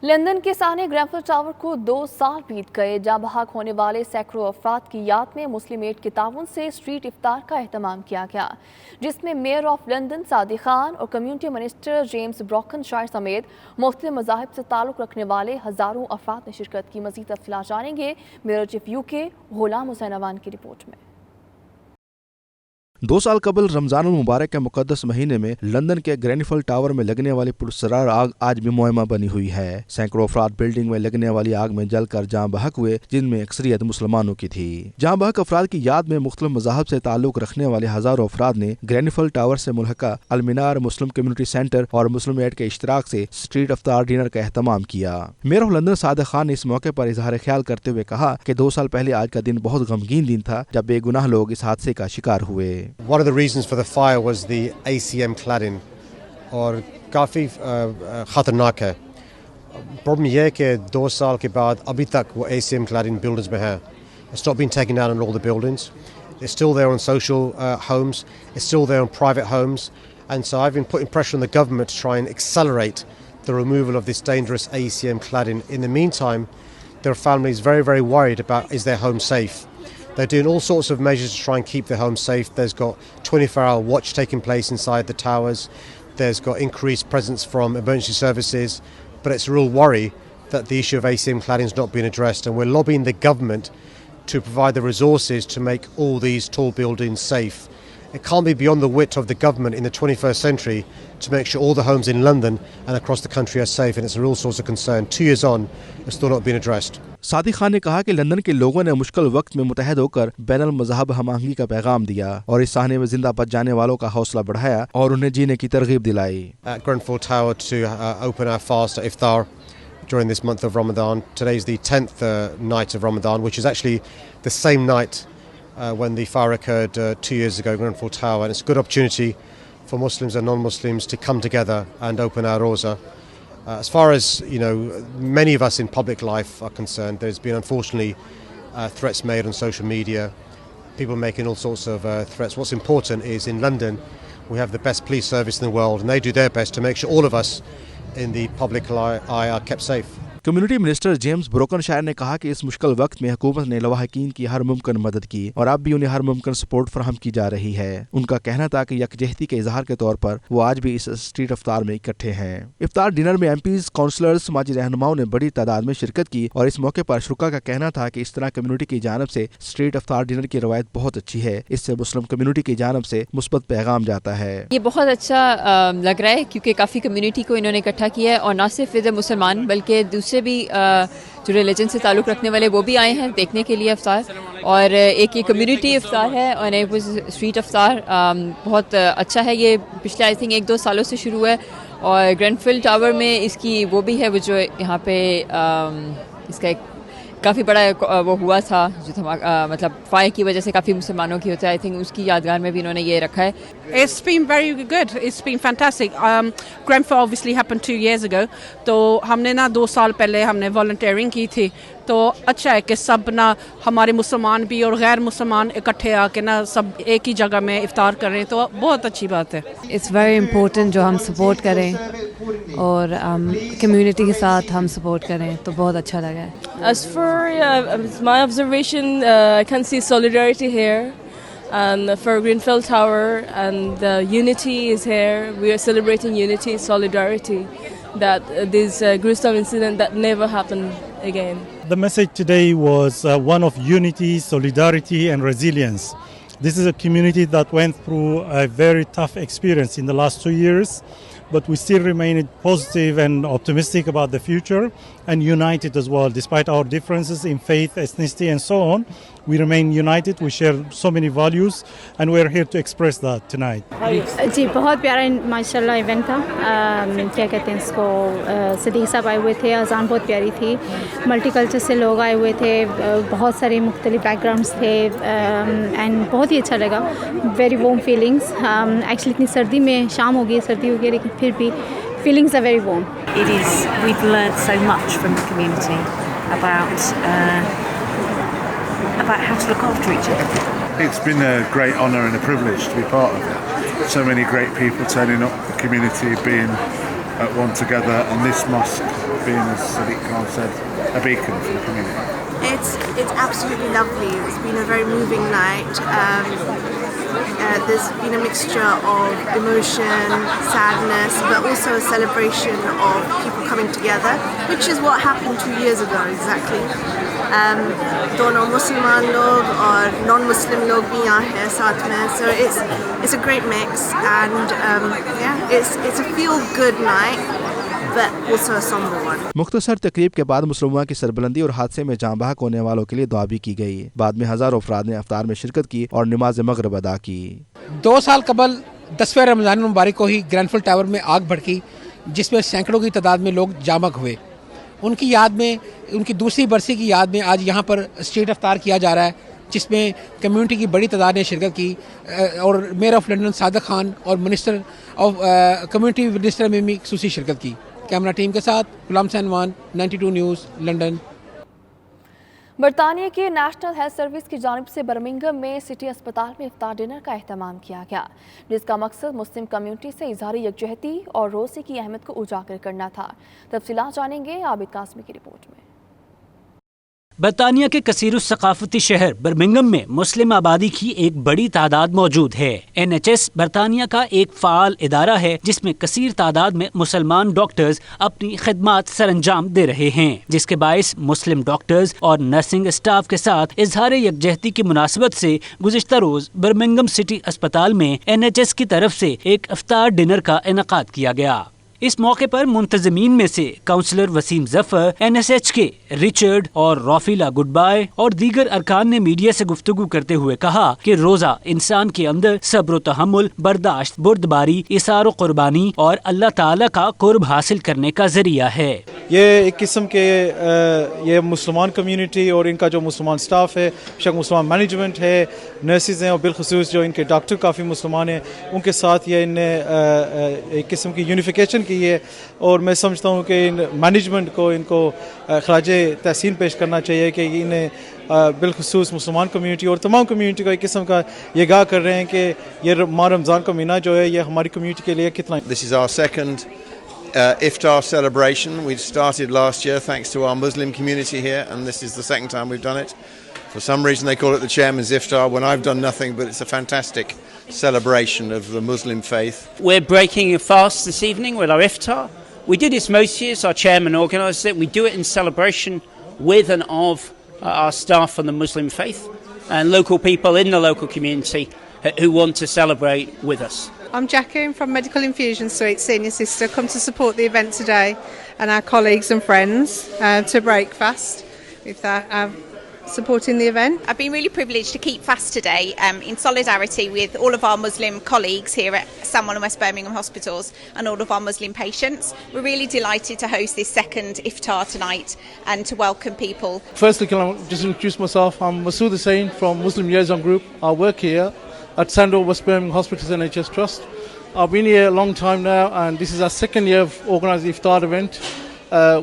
London के साने Grenfell tower को 2 साल बीत गए। जहाँ बहक होने वाले सैकड़ों अफराद की याद में मुस्लिम एड के ताउन से स्ट्रीट इफ्तार का एहतमाम किया गया, जिसमें mayor of London Sadiq Khan और कम्युनिटी मिनिस्टर जेम्स ब्रोकनशायर समेत मुख्तलिफ मज़ाहिब से ताल्लुक़ रखने वाले हज़ारों अफराद ने शिरकत की। मज़ीद तफ़सीलात जानेंगे bureau chief UK Ghulam Hussain Awan की रिपोर्ट में। 2 साल कबल रमजान मुबारक के मुकद्दस महीने में लंदन के ग्रेनफेल टावर में लगने वाली पुरस्रार आग आज भी मुअम्मा बनी हुई है। सैकड़ों अफराद बिल्डिंग में लगने वाली आग में जलकर जाँ बहक हुए, जिनमें अक्सरियत मुसलमानों की थी। जाँ बहक अफराद की याद में मुख्तलिफ मज़ाहब से ताल्लुक़ रखने वाले हज़ारों अफराद ने ग्रेनफेल टावर से मुल्हका अलमीनार मुस्लिम कम्युनिटी सेंटर और मुस्लिम एड के इश्तराक से स्ट्रीट इफ्तार डिनर का एहतमाम किया। Mayor of London Sadiq Khan ने इस मौके पर इजहार ख्याल करते हुए कहा कि 2 साल पहले आज का दिन बहुत गमगीन दिन था, जब बेगुनाह लोग इस हादसे का शिकार हुए। One of the reasons for the fire was the ACM cladding और काफ़ी ख़तरनाक है। प्रॉब्लम यह है कि 2 साल के बाद अभी तक वो ACM cladding buildings में है। It's not been taken down on all the buildings. It's still there on social homes. It's still there on private homes. And so I've been putting pressure on the government to try and accelerate the removal of this dangerous ACM cladding. In the meantime, there are families very, very worried about is their home safe. They're doing all sorts of measures to try and keep their homes safe. There's got 24-hour watch taking place inside the towers. There's got increased presence from emergency services. But it's a real worry that the issue of ACM cladding has not been addressed. And we're lobbying the government to provide the resources to make all these tall buildings safe. It can't be beyond the wit of the government in the 21st century to make sure all the homes in London and across the country are safe, and it's a real source of concern. 2 years on, it's still not been addressed. Sadiq Khan ने कहा कि London के लोगों ने मुश्किल वक्त में मुतहद होकर बैनुल मज़हब हम-आहंगी का पैगाम दिया और इस साहने में जिंदा बच जाने वालों का हौसला बढ़ाया और उन्हें जीने की तरगीब दिलाई। At Grenfell Tower to open our fast at iftar during this month of Ramadan. Today's the 10th night of Ramadan, which is actually the same night when the fire occurred 2 years ago at Grenfell Tower, and it's a good opportunity for Muslims and non-Muslims to come together and open our roza. As far as many of us in public life are concerned, there's been unfortunately threats made on social media, people making all sorts of threats. What's important is in London we have the best police service in the world, and they do their best to make sure all of us in the public eye are kept safe. Community minister James Brokenshire ने कहा कि इस मुश्किल वक्त में हुकूमत ने लवाहकीन की हर मुमकिन मदद की और अब भी उन्हें हर मुमकिन सपोर्ट फराहम की जा रही है। उनका कहना था कि यकजहती के इजहार के तौर पर वो आज भी इस स्ट्रीट इफ्तार में इकट्ठे हैं। इफ्तार डिनर में MPs, काउंसलर्स, समाजी रहनुमाओं ने बड़ी तादाद में शिरकत की और इस मौके पर शुरा का कहना था कि इस तरह कम्युनिटी की जानब से स्ट्रीट इफ्तार डिनर की रवायत बहुत अच्छी है। इससे मुस्लिम कम्युनिटी की जानब से मुस्बत पैगाम जाता है। ये बहुत अच्छा लग रहा है क्योंकि काफ़ी कम्युनिटी को इन्होंने इकट्ठा किया है और न सिर्फ इधर मुसलमान बल्कि दूसरे भी जो रिलीजन से ताल्लुक़ रखने वाले वो भी आए हैं देखने के लिए इफ्तार। और एक ये कम्युनिटी इफ्तार है और एक स्ट्रीट इफ्तार बहुत अच्छा है। ये पिछले आई थिंक 1-2 सालों से शुरू है और ग्रेनफेल टावर में इसकी वो भी है, वो जो यहाँ पे इसका एक काफ़ी बड़ा वो हुआ था जो मतलब फायर की वजह से काफ़ी मुसलमानों की होता है। आई थिंक उसकी यादगार में भी इन्होंने ये रखा है। It's been very good. It's been fantastic. Grenfell obviously happened 2 years ago. तो हमने ना 2 साल पहले हमने volunteering की थी, तो अच्छा है कि सब ना हमारे मुसलमान भी और गैर मुसलमान इकट्ठे आके ना सब एक ही जगह में इफ्तार करें, तो बहुत अच्छी बात है। It's very important जो हम सपोर्ट करें और कम्युनिटी के साथ हम सपोर्ट करें, तो बहुत अच्छा लगा है। As for my observation, I can see solidarity here. And for Grenfell Tower, and unity is here. We are celebrating unity, solidarity, that this gruesome incident that never happened again. The message today was one of unity, solidarity and resilience. This is a community that went through a very tough experience in the last 2 years, but we still remain positive and optimistic about the future and united as well. Despite our differences in faith, ethnicity and so on, we remain united. We share so many values and we're here to express that tonight. जी बहुत प्यारा माशाल्लाह event था। क्या कहते हैं इसको, सदीक साहब आए हुए थे, अजान बहुत प्यारी थी, मल्टी कल्चर से लोग आए हुए थे, बहुत सारे मुख्तलिफ बैकग्राउंड्स थे एंड बहुत ही अच्छा लगा। Very warm feelings. एक्चुअली इतनी सर्दी में शाम हो गई, सर्दी हो गई, लेकिन फिर भी feelings are very warm. We've learned so much from the community about how to look after each other. It's been a great honour and a privilege to be part of it. So many great people turning up, the community being at one together, and this mosque being, as Sadiq Khan said, a beacon for the community? It's absolutely lovely. It's been a very moving night. There's been a mixture of emotion, sadness, but also a celebration of people coming together, which is what happened 2 years ago exactly. दोनों मुसलमान लोग और non-Muslim लोग भी यहाँ हैं साथ में, so it's a great mix, and it's a feel-good night, but also a somber one. मुख्तसर तकरीब के बाद मुसलमान की सरबलंदी और हादसे में जाँ बहक होने वालों के लिए दुआ भी की गई। बाद में हजारों अफराद ने इफ्तार में शिरकत की और नमाज मगरिब अदा की। 2 साल कबल 10वें रमज़ान मुबारक को ही ग्रैंडफिल टावर में आग भड़की, जिसमें सैकड़ों की तादाद में लोग जाँ बहक हुए। उनकी याद में, उनकी दूसरी बरसी की याद में आज यहाँ पर स्ट्रीट इफ्तार किया जा रहा है, जिसमें कम्युनिटी की बड़ी तादाद ने शिरकत की और mayor of London Sadiq Khan और मिनिस्टर ऑफ कम्युनिटी मिनिस्टर में भी खसूसी शिरकत की। कैमरा टीम के साथ गुलाम सैनवान, 92 न्यूज़, लंदन। बरतानिया के नेशनल हेल्थ सर्विस की जानिब से बर्मिंघम में सिटी अस्पताल में इफ्तार डिनर का एहतमाम किया गया, जिसका मकसद मुस्लिम कम्युनिटी से इजहारी यकजहती और रोज़े की अहमियत को उजागर करना था। तफसीलात जानेंगे आबिद कासमी की रिपोर्ट में। बरतानिया के कसीरुस सकाफती शहर बर्मिंघम में मुस्लिम आबादी की एक बड़ी तादाद मौजूद है। NHS बरतानिया का एक फ़ाल इदारा है जिसमें कसीर तादाद में मुसलमान डॉक्टर्स अपनी खिदमात सरअंजाम दे रहे हैं, जिसके बायस मुस्लिम डॉक्टर्स और नर्सिंग स्टाफ के साथ इजहार यकजहती की मुनासबत से गुज़िश्ता रोज़ बर्मिंघम सिटी अस्पताल में NHS की तरफ से एक इफ्तार डिनर का इनेकाद किया गया। इस मौके पर मुंतज़मीन में से काउंसलर वसीम जफर, NSH के रिचर्ड और रॉफीला गुडबाय और दीगर अरकान ने मीडिया से गुफ्तगू करते हुए कहा कि रोज़ा इंसान के अंदर सब्र तहम्मुल, बर्दाश्त, बुर्दबारी, इसार कुर्बानी और अल्लाह ताला का कुर्ब हासिल करने का जरिया है। ये एक किस्म के ये मुसलमान कम्युनिटी और इनका जो मुसलमान स्टाफ है, बेशक मुसलमान मैनेजमेंट है, नर्सिस हैं और बिलखुसूस जो इनके डॉक्टर काफ़ी मुसलमान हैं, उनके साथ ये इनने एक किस्म की यूनिफिकेशन की है। और मैं समझता हूँ कि इन मैनेजमेंट को इनको खराज तहसीन पेश करना चाहिए कि इन्हें बिलखुसूस मुसलमान कम्युनिटी और तमाम कम्युनिटी को एक किस्म का ये गा कर रहे हैं कि ये माह रमज़ान का महीना जो है ये हमारी कम्युनिटी के लिए कितना। This is our second iftar celebration. We started last year thanks to our Muslim community here, and this is the second time we've done it. For some reason they call it the chairman's iftar when I've done nothing, but it's a fantastic celebration of the Muslim faith. We're breaking a fast this evening with our iftar. We do this most years, our chairman organised it. We do it in celebration with and of our staff from the Muslim faith and local people in the local community who want to celebrate with us. I'm Jackie, I'm from Medical Infusion Suite, senior sister, come to support the event today and our colleagues and friends to break fast with that. Supporting the event. I've been really privileged to keep fast today in solidarity with all of our Muslim colleagues here at San Juan and West Birmingham hospitals and all of our Muslim patients. We're really delighted to host this second iftar tonight and to welcome people. Firstly, can I just introduce myself? I'm Masood Hussain from Muslim Liaison Group. I work here at San Juan West Birmingham Hospitals NHS Trust. I've been here a long time now, and this is our second year of organising the iftar event.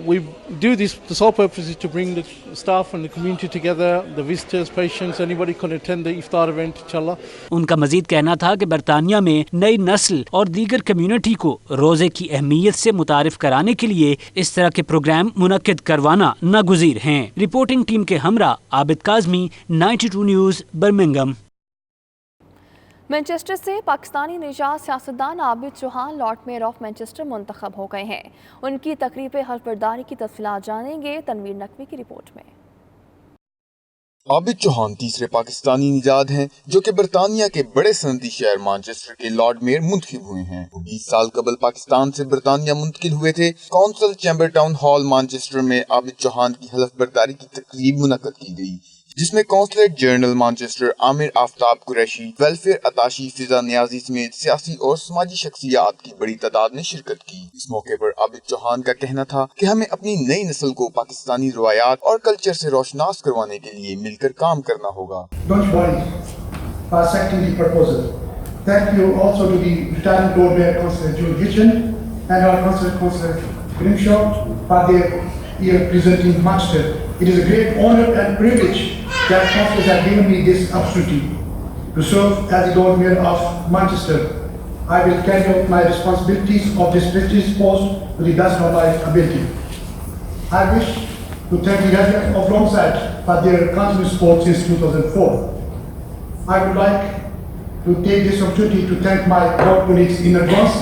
We do this, the sole purpose is to bring the staff and the community together, the visitors, patients, anybody can attend the iftar event, inshallah. उनका मजीद कहना था कि बरतानिया में नई नस्ल और दीगर कम्युनिटी को रोज़े की अहमियत से मुतारिफ कराने के लिए इस तरह के प्रोग्राम मुनक्किद करवाना नागुज़ीर हैं। रिपोर्टिंग टीम के हमरा Abid Kazmi, 92 news, Birmingham. Manchester से पाकिस्तानी निजात सियासतदान Abid Chauhan lord mayor of Manchester मुंतखब हो गए हैं। उनकी तकरीब हल्फबरदारी की तफसीलात जानेंगे तनवीर नकवी की रिपोर्ट में। आबिद चौहान तीसरे पाकिस्तानी निजात हैं जो कि बरतानिया के बड़े सनती शहर मैनचेस्टर के लॉर्ड मेयर मुंतखब हुए हैं। 20 साल कबल पाकिस्तान से बरतानिया मुंतकिल हुए थे। Council chamber town hall Manchester में आबिद चौहान की हल्फबरदारी की तकरीब मुनक्कद की गई, जिसमें councillor general Manchester Aamir Aftab Qureshi, welfare attache Fiza Niazi समेत सियासी और समाजी शख्सियात की बड़ी तादाद ने शिरकत की। इस मौके पर आबिद चौहान का कहना था कि हमें अपनी नई नस्ल को पाकिस्तानी रवायात और कल्चर से रोशनास करवाने के लिए मिलकर काम करना होगा। Thank you also to the retiring Lord Mayor Councillor June Hitchen and our Councillor Grimshaw for their year presenting Manchester. It is a great honour and privilege that councillors have given me this opportunity to serve as the Lord Mayor of Manchester. I will carry out my responsibilities of this prestigious post to the best of my ability. I wish to thank the residents of Longside for their continuous support since 2004. I would like to take this opportunity to thank my board colleagues in advance,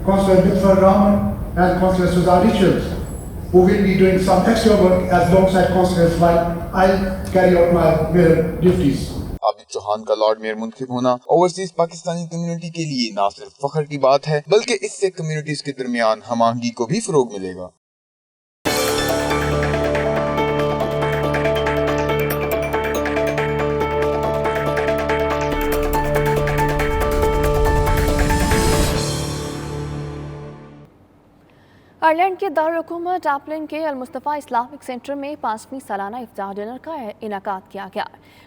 Councillor Lutfur Rahman and Councillor Suzanne Richards, who will be doing some extra work as Longside councillors while I carry out my mayor duties. Abid Chauhan का Lord mayor मुंतखब होना overseas Pakistani community के लिए न सिर्फ फख्र की बात है बल्कि इससे कम्युनिटीज के दरमियान हम-आहंगी को भी फरोग मिलेगा। आयरलैंड के दारुल-हुकूमत डबलिन के अल-मुस्तफ़ा इस्लामिक सेंटर में 5वीं सालाना इफ्तार डिनर का इनेकाद किया गया,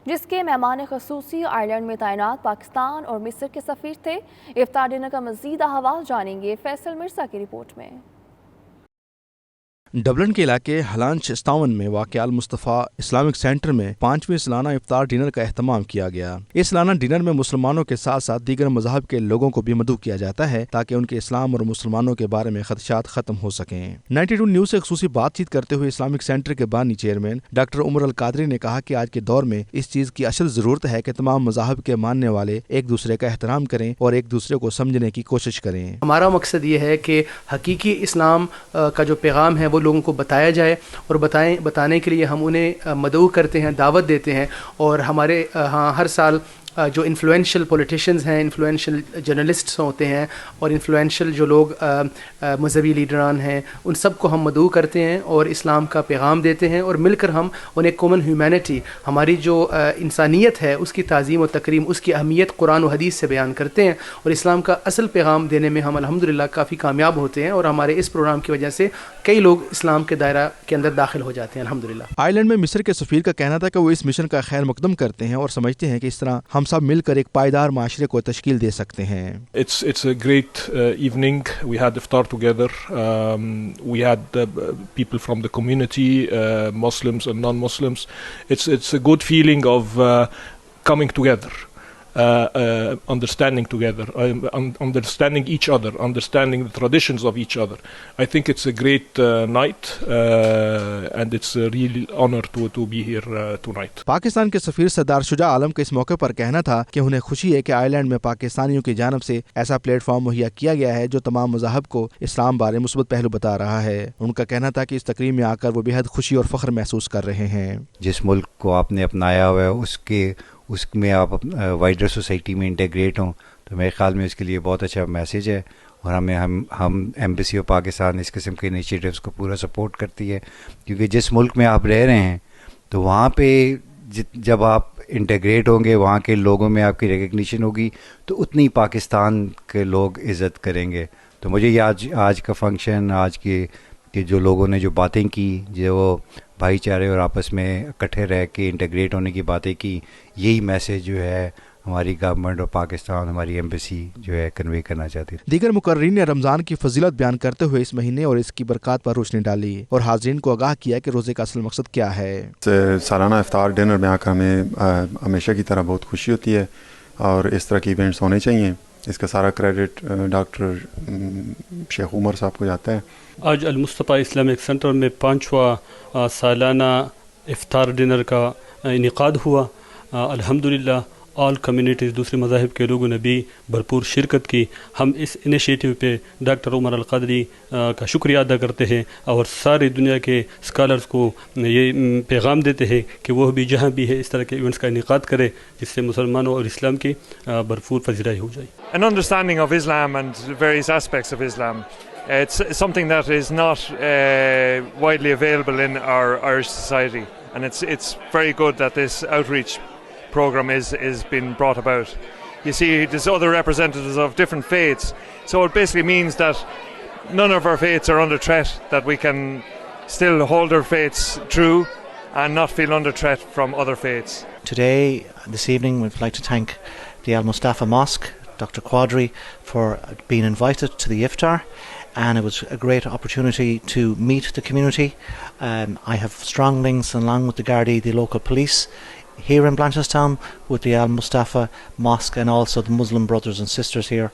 जिसके मेहमान ख़ुसूसी आयरलैंड में तैनात पाकिस्तान और मिस्र के सफ़ीर थे। इफ्तार डिनर का मज़ीद अहवाल जानेंगे फैसल मिर्ज़ा की रिपोर्ट में। डबलिन के इलाके हलांच स्टावन में वाक़िया अल-मुस्तफ़ा इस्लामिक सेंटर में 5वीं सालाना इफ्तार डिनर का एहतमाम किया गया। इस सालाना डिनर में मुसलमानों के साथ साथ दीगर मज़हब के लोगों को भी मदऊ किया जाता है ताकि उनके इस्लाम और मुसलमानों के बारे में खदशात ख़त्म हो सकें। 92 न्यूज़ से ख़ुसूसी बातचीत करते हुए इस्लामिक सेंटर के बानी चेयरमैन डॉक्टर उमर अल कादरी ने कहा कि आज के दौर में इस चीज़ की असल ज़रूरत है कि तमाम मज़हब के मानने वाले एक दूसरे का एहतराम करें और एक दूसरे को समझने की कोशिश करें। हमारा मकसद ये है कि हकीकी इस्लाम का जो पैगाम है वो लोगों को बताया जाए और बताने के लिए हम उन्हें मदऊ करते हैं, दावत देते हैं। और हमारे यहाँ हर साल जो इन्फ्लुएंशियल पॉलिटिशियंस हैं, इन्फ्लुएंशियल जर्नलिस्ट्स होते हैं और इन्फ्लुएंशियल जो लोग मजहबी लीडरान हैं, उन सब को हम मदऊ करते हैं और इस्लाम का पैगाम देते हैं और मिलकर हम उन्हें कॉमन ह्यूमैनिटी, हमारी जो इंसानियत है उसकी ताज़ीम और तकरीम, उसकी अहमियत कुरान और हदीस से बयान करते हैं और इस्लाम का असल पैगाम देने में हम अल्हम्दुलिल्लाह काफ़ी कामयाब होते हैं और हमारे इस प्रोग्राम की वजह से कई लोग इस्लाम के दायरा के अंदर दाखिल हो जाते हैं अल्हम्दुलिल्लाह। आयरलैंड में मिस्र के सफ़ीर का कहना था कि वो इस मिशन का खैर मकदम करते हैं और समझते हैं कि इस तरह हम सब मिलकर एक पायदार माशरे को तश्कील दे सकते हैं। It's a great evening. We had iftar together. We had people from the community, Muslims and non-Muslims. It's a good feeling of coming together. Understanding together, understanding each other, understanding the traditions of each other. I think it's a great night and it's a real honor to be here tonight. Pakistan के सफ़ीर सरदार शुजा आलम का इस मौके पर कहना था कि उन्हें खुशी है कि आयरलैंड में पाकिस्तानियों की जानिब से ऐसा प्लेटफॉर्म मुहैया किया गया है जो तमाम मज़हब को इस्लाम बारे मुस्बत पहलू बता रहा है। उनका कहना था कि इस तकरीब में आकर वो बेहद खुशी और फ़ख्र महसूस कर रहे हैं। जिस मुल्क को आपने अपनाया हुआ है उसमें आप वाइडर सोसाइटी में इंटीग्रेट हों तो मेरे ख्याल में इसके लिए बहुत अच्छा मैसेज है और हम एम्बेसी ऑफ पाकिस्तान इस किस्म के इनिशिएटिव्स को पूरा सपोर्ट करती है क्योंकि जिस मुल्क में आप रह रहे हैं तो वहाँ पे जब आप इंटीग्रेट होंगे, वहाँ के लोगों में आपकी रिकग्निशन होगी तो उतनी पाकिस्तान के लोग इज़्ज़त करेंगे। तो मुझे ये आज का फंक्शन, आज के जो लोगों ने जो बातें की, जो भाईचारे और आपस में इकट्ठे रह के इंटीग्रेट होने की बातें की, यही मैसेज जो है हमारी गवर्नमेंट और पाकिस्तान, हमारी एम्बेसी जो है कन्वे करना चाहती है। दीगर मुकर्रीन ने रमज़ान की फजीलत बयान करते हुए इस महीने और इसकी बरकत पर रोशनी डाली और हाज़रीन को आगाह किया कि रोज़े का असल मकसद क्या है। सालाना इफ्तार डिनर में आकर हमें हमेशा की तरह बहुत खुशी होती है और इस तरह के इवेंट्स होने चाहिए। इसका सारा क्रेडिट डॉक्टर शेख उमर साहब को जाता है। आज अल-मुस्तफ़ा इस्लामिक सेंटर में 5वां सालाना इफ्तार डिनर का इनेकाद हुआ। अल्हम्दुलिल्लाह ऑल कम्युनिटीज़, दूसरे मज़ाहिब के लोगों ने भी भरपूर शिरकत की। हम इस इनिशिएटिव पे डॉक्टर उमर अल कादरी का शुक्रिया अदा करते हैं और सारी दुनिया के स्कॉलर्स को ये पैगाम देते हैं कि वह भी जहाँ भी है इस तरह के इवेंट्स का इनेकाद करे जिससे मुसलमानों और इस्लाम की भरपूर पजीराई हो जाए। An understanding of Islam and various aspects of Islam. It's something that is not widely available in our Irish society, and it's very good that this outreach program is being brought about. You see, there's other representatives of different faiths, so it basically means that none of our faiths are under threat, that we can still hold our faiths true and not feel under threat from other faiths. Today, this evening, we'd like to thank the Al-Mustafa Mosque, Dr. Quadri, for being invited to the iftar, and it was a great opportunity to meet the community. I have strong links along with the Gardaí, the local police, here in Blanchardstown with the Al Mustafa Mosque and also the Muslim brothers and sisters here.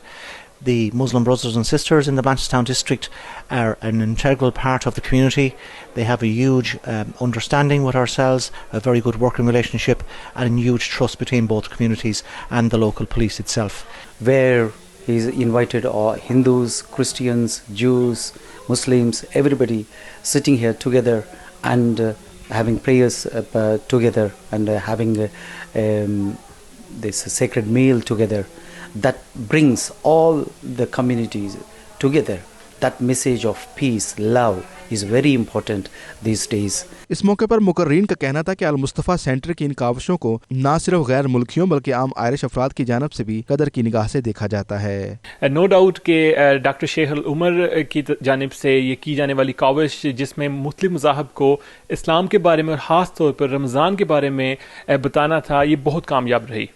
The Muslim brothers and sisters in the Blanchardstown district are an integral part of the community. They have a huge understanding with ourselves, a very good working relationship, and a huge trust between both communities and the local police itself. Where he's invited Hindus, Christians, Jews, Muslims, everybody sitting here together and having prayers together and having this sacred meal together. That brings all the communities together. That message of peace, love is very important these days. इस मौके पर मुकर्रीन का कहना था कि अल Mustafa centre की इन काविशों को न सिर्फ गैर मुल्कियों बल्कि आम आयरिश अफराद की जानब से भी कदर की निगाह से देखा जाता है। नो डाउट कि डॉक्टर शेख अल उमर की जानिब से ये की जाने वाली काविश जिसमें मुस्लिम मज़ाहब को इस्लाम के बारे में और ख़ास तौर पर रमज़ान के बारे में बताना था, ये बहुत कामयाब रही।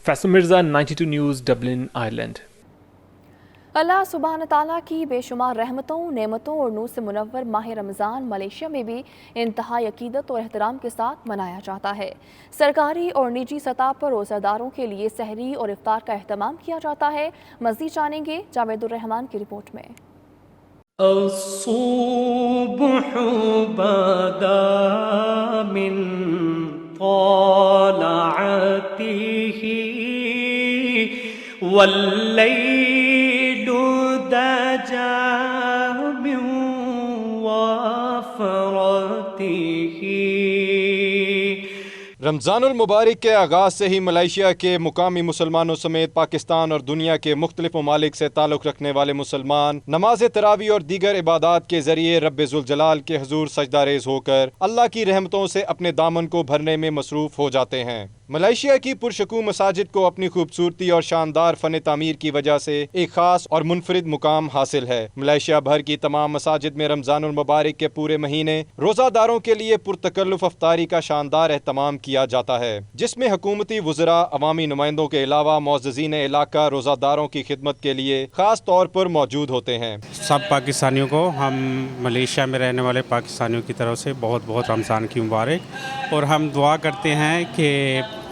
Faisal Mirza, 92 news, Dublin, Ireland. Allah सुब्हान ताला की बेशुमार रहमतों, नेमतों और नूर से मुनव्वर माह रमज़ान मलेशिया में भी इंतहाई अकीदत और एहतराम के साथ मनाया जाता है। सरकारी और निजी सतह पर रोज़ादारों के लिए सहरी और इफ्तार का अहतमाम किया जाता है। मज़ीद जानेंगे जावेदुर रहमान की रिपोर्ट में। रमज़ानुल मुबारक के आगाज़ से ही मलेशिया के मुकामी मुसलमानों समेत पाकिस्तान और दुनिया के मुख्तलिफ ममालिक से ताल्लुक़ रखने वाले मुसलमान नमाज तरावी और दीगर इबादात के ज़रिए रब्बे ज़ुल जलाल के हुज़ूर सजदारेज़ होकर अल्लाह की रहमतों से अपने दामन को भरने में मसरूफ़ हो जाते हैं। मलेशिया की पुरशकू मसाजिद को अपनी खूबसूरती और शानदार फ़न तामीर की वजह से एक ख़ास और मुनफरिद मुकाम हासिल है। मलेशिया भर की तमाम मसाजिद में रमज़ानुल मुबारक के पूरे महीने रोज़ादारों के लिए पुरतकल्लुफ़ अफ्तारी का शानदार एहतमाम किया जाता है, जिसमें हुकूमती वुज़रा, अवामी नुमाइंदों के अलावा मुअज़्ज़िज़ीन इलाका रोज़ादारों की खिदमत के लिए ख़ास तौर पर मौजूद होते हैं। सब पाकिस्तानियों को, हम मलेशिया में रहने वाले पाकिस्तानियों की तरफ से बहुत बहुत रमज़ान की मुबारक, और हम दुआ करते हैं कि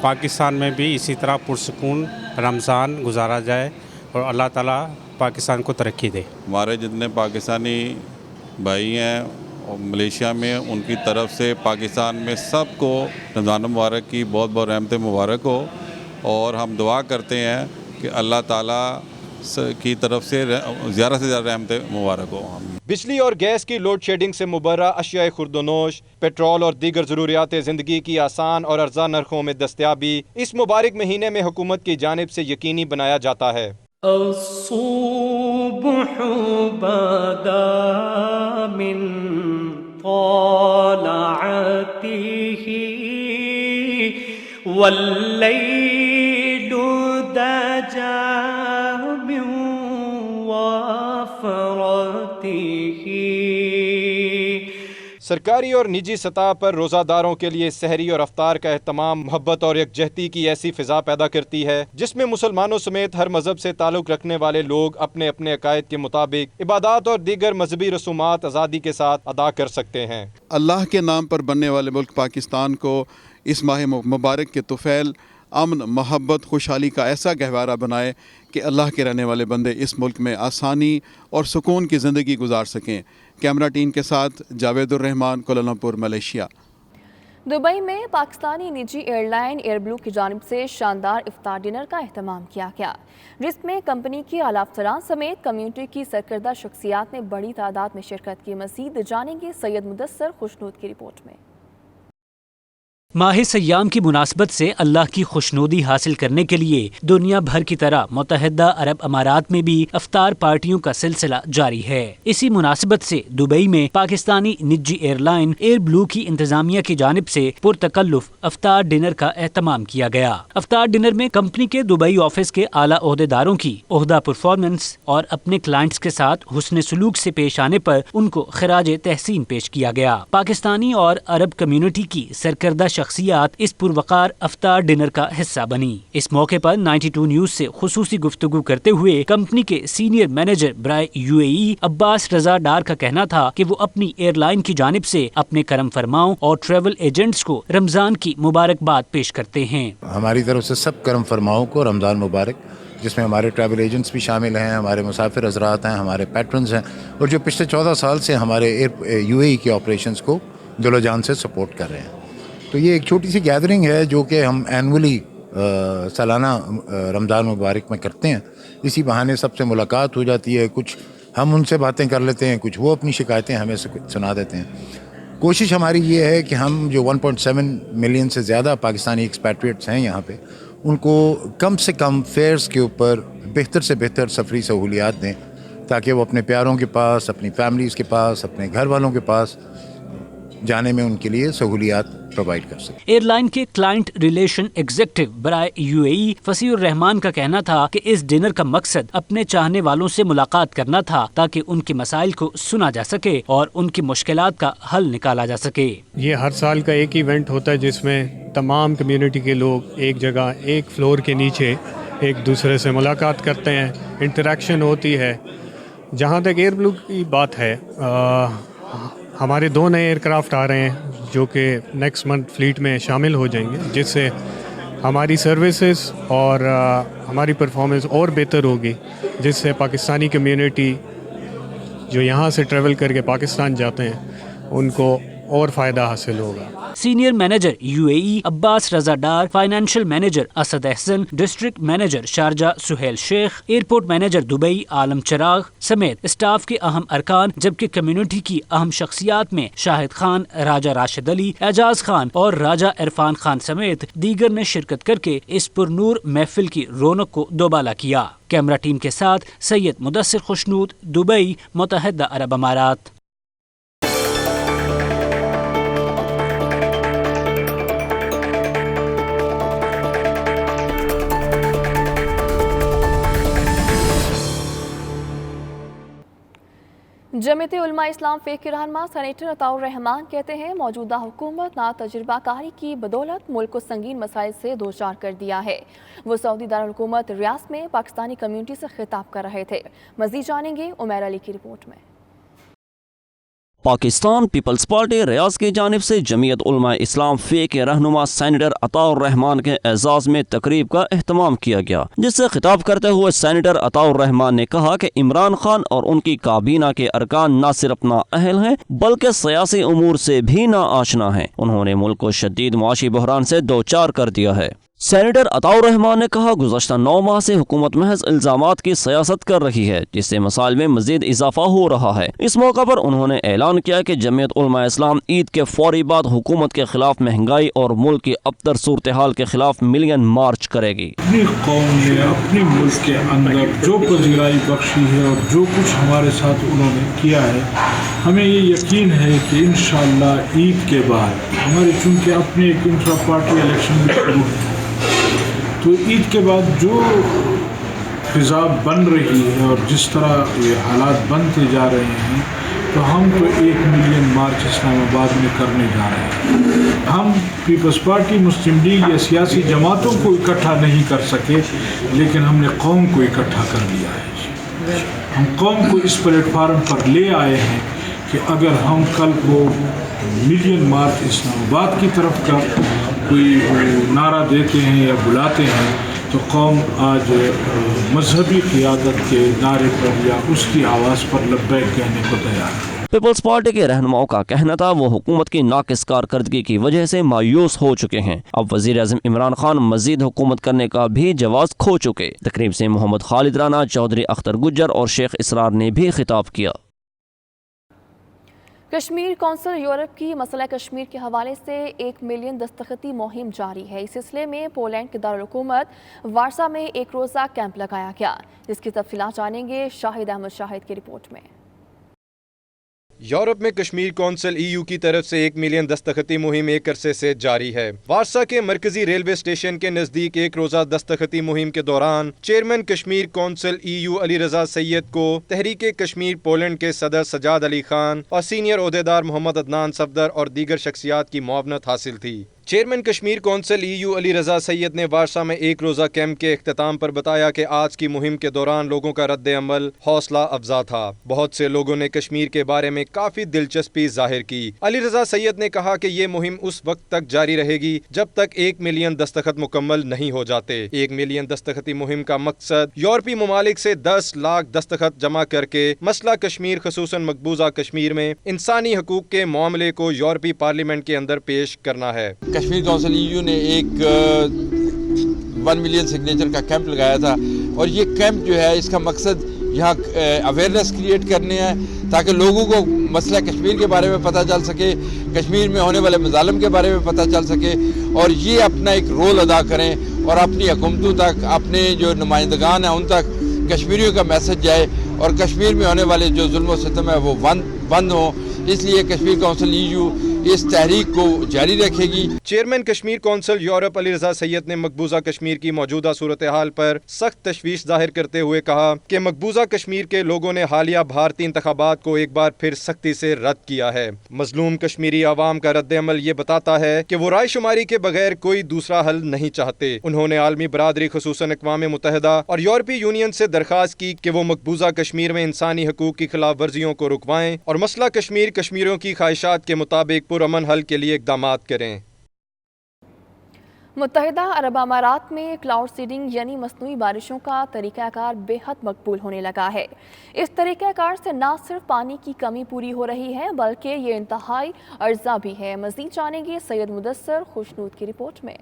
पाकिस्तान में भी इसी तरह पुरसकून रमज़ान गुजारा जाए और अल्लाह ताला पाकिस्तान को तरक्की दे। हमारे जितने पाकिस्तानी भाई हैं और मलेशिया में, उनकी तरफ से पाकिस्तान में सबको रमज़ान मुबारक की बहुत बहुत रहमतें मुबारक हो, और हम दुआ करते हैं कि अल्लाह ताला की तरफ से ज़्यादा से ज़्यादा रहमतें मुबारक हो। बिजली और गैस की लोड शेडिंग से मुबर्रा अशियाए खुर्दनोश, पेट्रोल और दीगर ज़रूरियात ज़िंदगी की आसान और अर्जा नरखों में दस्तयाबी इस मुबारक महीने में हुकूमत की जानिब से यकीनी बनाया जाता है। सरकारी और निजी सतह पर रोज़ादारों के लिए सहरी और अफ्तार का एहतमाम मोहब्बत और यकजहती की ऐसी फ़िज़ा पैदा करती है जिसमें मुसलमानों समेत हर मज़हब से ताल्लुक़ रखने वाले लोग अपने अपने अकायद के मुताबिक इबादत और दीगर मजहबी रसूमात आज़ादी के साथ अदा कर सकते हैं। अल्लाह के नाम पर बनने वाले मुल्क पाकिस्तान को इस माह मुबारक के तुफ़ैल अमन, मोहब्बत, खुशहाली का ऐसा गहवारा बनाए कि अल्लाह के रहने वाले बंदे इस मुल्क में आसानी और सुकून की ज़िंदगी गुजार सकें। कैमरा टीम के साथ जावेदुर रहमान, कोलालमपुर, मलेशिया। दुबई में पाकिस्तानी निजी एयरलाइन एयर ब्लू की जानिब से शानदार इफ्तार डिनर का एहतमाम किया गया, जिसमें कंपनी की आला अफसरान समेत कम्युनिटी की सरकर्दा शख्सियात ने बड़ी तादाद में शिरकत की। मज़ीद जानेंगे सैयद मुदस्सर खुशनूद की रिपोर्ट में। माह सयाम की मुनासबत से अल्लाह की खुशनूदी हासिल करने के लिए दुनिया भर की तरह मुत्तहिदा अरब अमारात में भी अफ्तार पार्टियों का सिलसिला जारी है। इसी मुनासबत से दुबई में पाकिस्तानी निजी एयरलाइन एयर ब्लू की इंतजामिया की जानिब से पुरतकल्लुफ अफ्तार डिनर का एहतमाम किया गया। अफ्तार डिनर में कंपनी के दुबई ऑफिस के आला ओहदेदारों की ओहदा परफॉर्मेंस और अपने क्लाइंट्स के साथ हुस्न सलूक से पेश आने पर उनको खराज तहसीन पेश किया गया। पाकिस्तानी और अरब कम्युनिटी की सरकर्दा शख्सियात इस पुरवकार अफ्तार डिनर का हिस्सा बनी। इस मौके पर 92 न्यूज से खुसूसी गुफ्तगू करते हुए कंपनी के सीनियर मैनेजर बराए UAE अब्बास रजा डार का कहना था कि वो अपनी एयरलाइन की जानिब से अपने करम फरमाओं और ट्रेवल एजेंट्स को रमजान की मुबारकबाद पेश करते हैं। हमारी तरफ से सब करम फरमाओं को रमजान मुबारक, जिसमें हमारे ट्रैवल एजेंट्स भी शामिल हैं, हमारे मुसाफिर हजरात हैं, हमारे पैट्रन्स हैं और जो पिछले 14 साल से हमारे UAE के ऑपरेशंस को दिलो जान से सपोर्ट कर रहे हैं। तो ये एक छोटी सी गैदरिंग है जो कि हम एनुअली सालाना रमज़ान मुबारक में करते हैं। इसी बहाने सबसे मुलाकात हो जाती है, कुछ हम उनसे बातें कर लेते हैं, कुछ वो अपनी शिकायतें हमें सुना देते हैं। कोशिश हमारी ये है कि हम जो 1.7 मिलियन से ज़्यादा पाकिस्तानी एक्सपैट्रिएट्स हैं यहाँ पे, उनको कम से कम फेयर्स के ऊपर बेहतर से बेहतर सफरी सहूलियात दें, ताकि वो अपने प्यारों के पास, अपनी फैमिलीज़ के पास, अपने घर वालों के पास जाने में उनके लिए सहूलियात प्रोवाइड कर सकें। एयरलाइन के क्लाइंट रिलेशन एग्जीक्यूटिव बराए UAE फसीउर रहमान का कहना था कि इस डिनर का मकसद अपने चाहने वालों से मुलाकात करना था, ताकि उनके मसाइल को सुना जा सके और उनकी मुश्किलात का हल निकाला जा सके। ये हर साल का एक इवेंट होता है जिसमें तमाम कम्युनिटी के लोग एक जगह, एक फ्लोर के नीचे एक दूसरे से मुलाकात करते हैं, इंटरेक्शन होती है। जहाँ तक एयर ब्लू की बात है, हमारे 2 नए एयरक्राफ्ट आ रहे हैं जो कि नेक्स्ट मंथ फ्लीट में शामिल हो जाएंगे, जिससे हमारी सर्विसेज और हमारी परफॉर्मेंस और बेहतर होगी, जिससे पाकिस्तानी कम्युनिटी जो यहाँ से ट्रैवल करके पाकिस्तान जाते हैं उनको और फ़ायदा हासिल होगा। Senior manager UAE Abbas Raza Dar, financial manager Asad Ahsan, district manager Sharjah Suhail Sheikh, airport manager Dubai Alam Chirag समेत स्टाफ के अहम अरकान, जबकि कम्युनिटी की अहम शख्सियात में शाहिद खान, राजा राशिद अली, एजाज खान और राजा इरफान खान समेत दीगर ने शिरकत करके इस पुरनूर महफिल की रौनक को दोबाला किया। कैमरा टीम के साथ सैयद मुदस्सिर खुशनूद, दुबई, मुत्तहिदा अरब अमारात। जमीयत उलमा इस्लाम फ़ेक के रहनुमा सेनेटर अताउर रहमान कहते हैं, मौजूदा हुकूमत ना तजुर्बाकारी की बदौलत मुल्क को संगीन मसाइल से दो चार कर दिया है। वो सऊदी दारुल हुकूमत रियाद में पाकिस्तानी कम्युनिटी से खिताब कर रहे थे। मज़ीद जानेंगे उमैर अली की रिपोर्ट में। पाकिस्तान पीपल्स पार्टी रियाज की जानिब से जमीयत उलमा इस्लाम फ़े के रहनुमा सेनेटर अताउर रहमान के एजाज़ में तकरीब का एहतमाम किया गया, जिससे खिताब करते हुए सेनेटर अताउर रहमान ने कहा कि इमरान खान और उनकी काबीना के अरकान न सिर्फ नाअहल हैं बल्कि सियासी उमूर से भी ना आशना हैं। उन्होंने मुल्क को शदीद मुआशी बहरान से दो चार कर दिया है। सेनेटर अताउर रहमान ने कहा, गुज़श्ता 9 माह से हुकूमत महज इल्ज़ामात की सियासत कर रही है, जिससे मसाइल में मज़ीद इजाफा हो रहा है। इस मौका पर उन्होंने ऐलान किया कि जमीयत उलमा इस्लाम ईद के फौरी बाद हुकूमत के खिलाफ महंगाई और मुल्क की अबतर सूरत हाल के खिलाफ मिलियन मार्च करेगी। अपनी कौम ने अपने मुल्क के अंदर जो पजीराई बख्शी है और जो कुछ हमारे साथ उन्होंने किया है, हमें ये यकीन है कि इंशाअल्लाह ईद के बाद हमारे चूँकि अपने एक इंट्रा पार्टी इलेक्शन भी शुरू है, तो ईद के बाद जो फिज़ा बन रही है और जिस तरह ये हालात बनते जा रहे हैं, तो हम तो 1 मिलियन मार्च इस्लामाबाद में करने जा रहे हैं। हम पीपल्स पार्टी, मुस्लिम लीग या सियासी जमातों को इकट्ठा नहीं कर सके, लेकिन हमने कौम को इकट्ठा कर लिया है। हम कौम को इस प्लेटफार्म पर ले आए हैं कि अगर हम कल को मिलियन मार्च इस्लामाबाद की तरफ का कोई नारा देते हैं या बुलाते हैं, तो कौम आज मजहबी क़ियादत के नारे पर या उसकी आवाज़ पर लब्बैक कहने को तैयार है। पीपल्स पार्टी के रहनुमाओं का कहना था, वो हुकूमत की नाकिस कारकर्दगी की वजह से मायूस हो चुके हैं। अब वज़ीर आज़म इमरान खान मजीद हुकूमत करने का भी जवाज़ खो चुके। तकरीब से मोहम्मद खालिद राना, चौधरी अख्तर गुज्जर और शेख इसरार ने भी खिताब किया। कश्मीर कौंसिल यूरोप की मसला कश्मीर के हवाले से 1 मिलियन दस्तखती मुहिम जारी है। इस सिलसिले में पोलैंड के दारुल हुकूमत वारसा में एक रोज़ा कैंप लगाया गया, जिसकी तफसीलात जानेंगे शाहिद अहमद शाहिद की रिपोर्ट में। यूरोप में कश्मीर कौंसिल EU की तरफ से 1 मिलियन दस्तखती मुहिम एक अरसे से जारी है। वारसा के मरकजी रेलवे स्टेशन के नजदीक एक रोजा दस्तखती मुहिम के दौरान chairman Kashmir council EU Ali Raza Syed को तहरीक कश्मीर पोलैंड के सदर सजाद अली खान और सीनियर ओहदेदार मोहम्मद अदनान सफदर और दीगर शख्सियात की मुआवनत हासिल थी। Chairman Kashmir council EU Ali Raza Syed ने वारसा में एक रोज़ा कैंप के इख्तिताम पर बताया कि आज की मुहिम के दौरान लोगों का रद्द अमल हौसला अफजा था। बहुत से लोगों ने कश्मीर के बारे में काफ़ी दिलचस्पी जाहिर की। अली रजा सैयद ने कहा कि ये मुहिम उस वक्त तक जारी रहेगी जब तक 1 मिलियन दस्तखत मुकम्मल नहीं हो जाते। 1 मिलियन दस्तखती मुहिम का मकसद यूरोपीय ममालिक से 10 लाख दस्तखत जमा करके मसला कश्मीर खसूसन मकबूजा कश्मीर में इंसानी हकूक के मामले को यूरोपीय पार्लियामेंट के अंदर पेश करना है। कश्मीर कौंसिल EU ने एक 1 मिलियन सिग्नेचर का कैंप लगाया था और ये कैंप जो है इसका मकसद यहाँ अवेयरनेस क्रिएट करने हैं ताकि लोगों को मसला कश्मीर के बारे में पता चल सके, कश्मीर में होने वाले मजालिम के बारे में पता चल सके और ये अपना एक रोल अदा करें और अपनी हुकूमतों तक, अपने जो नुमाइंदगान हैं उन तक कश्मीरियों का मैसेज जाए और कश्मीर में होने वाले जो जुल्म सितम है वो बंद हो। इसलिए कश्मीर कौंसिल EU इस तहरीक को जारी रखेगी। Chairman Kashmir council Europe Ali Raza Syed ने मकबूजा कश्मीर की मौजूदा सूरत हाल पर सख्त तशवीश जाहिर करते हुए कहा कि मकबूजा कश्मीर के लोगों ने हालिया भारतीय इंतखाबात को एक बार फिर सख्ती से रद्द किया है। मजलूम कश्मीरी आवाम का रद्द अमल ये बताता है कि वो राय शुमारी के बगैर कोई दूसरा हल नहीं चाहते। उन्होंने आलमी बरादरी खुसूसन अक़वाम मुत्तहिदा और यूरोपीय यूनियन से दरख्वास्त की कि वो मकबूजा कश्मीर में इंसानी हकूक की खिलाफ वर्जियों को रुकवाएं और मसला कश्मीरियों की ख्वाहिशात के मुताबिक पुरअमन हल के लिए इक़दामात करें। मुत्तहिदा अरब अमारात में क्लाउड सीडिंग यानी मसनूई बारिशों का तरीक़ाकार बेहद मकबूल होने लगा है। इस तरीक़ाकार से न सिर्फ पानी की कमी पूरी हो रही है बल्कि ये इंतहाई अर्जा भी है। मज़ीद जानेंगे सैयद मुदस्सर खुशनूद की रिपोर्ट में।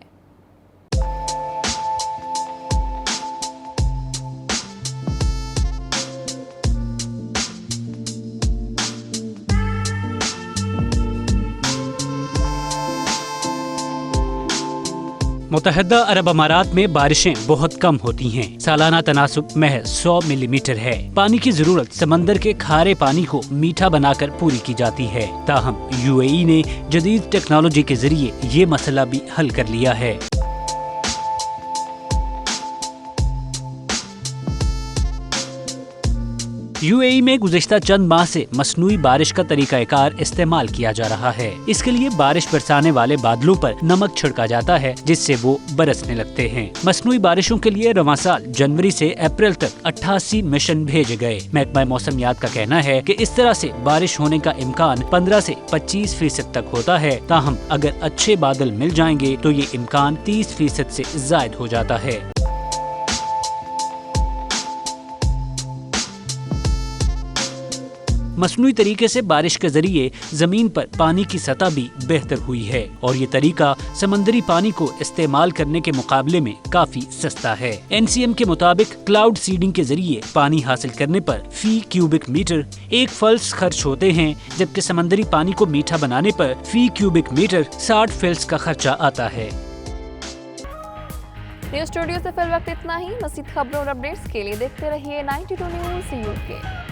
मुत्तहिदा अरब अमारात में बारिशें बहुत कम होती हैं। सालाना तनासुब महज 100 मिलीमीटर है। पानी की जरूरत समंदर के खारे पानी को मीठा बनाकर पूरी की जाती है। ताहम UAE ने जदीद टेक्नोलॉजी के जरिए ये मसला भी हल कर लिया है। UAE में गुज़िश्ता चंद माह से मसनूई बारिश का तरीक़ाकार इस्तेमाल किया जा रहा है। इसके लिए बारिश बरसाने वाले बादलों पर नमक छिड़का जाता है जिससे वो बरसने लगते हैं। मसनूई बारिशों के लिए रवां साल जनवरी से अप्रैल तक 88 मिशन भेजे गए। महकमा मौसमियात का कहना है कि इस तरह से बारिश होने का इम्कान 15 से 25% तक होता है। ताहम अगर अच्छे बादल मिल जाएंगे तो ये इम्कान 30% से ज़ायद हो जाता है। मसनूई तरीके से बारिश के जरिए जमीन पर पानी की सतह भी बेहतर हुई है और ये तरीका समंदरी पानी को इस्तेमाल करने के मुकाबले में काफी सस्ता है। NCM के मुताबिक क्लाउड सीडिंग के जरिए पानी हासिल करने पर फी क्यूबिक मीटर 1 फल्स खर्च होते हैं, जबकि समंदरी पानी को मीठा बनाने पर फी क्यूबिक मीटर 60 फल्स का खर्चा आता है। न्यूज़ स्टूडियो से फिल वक्त इतना ही। मज़ीद खबरों और अपडेट्स के लिए देखते रहिए 92 न्यूज़ UK।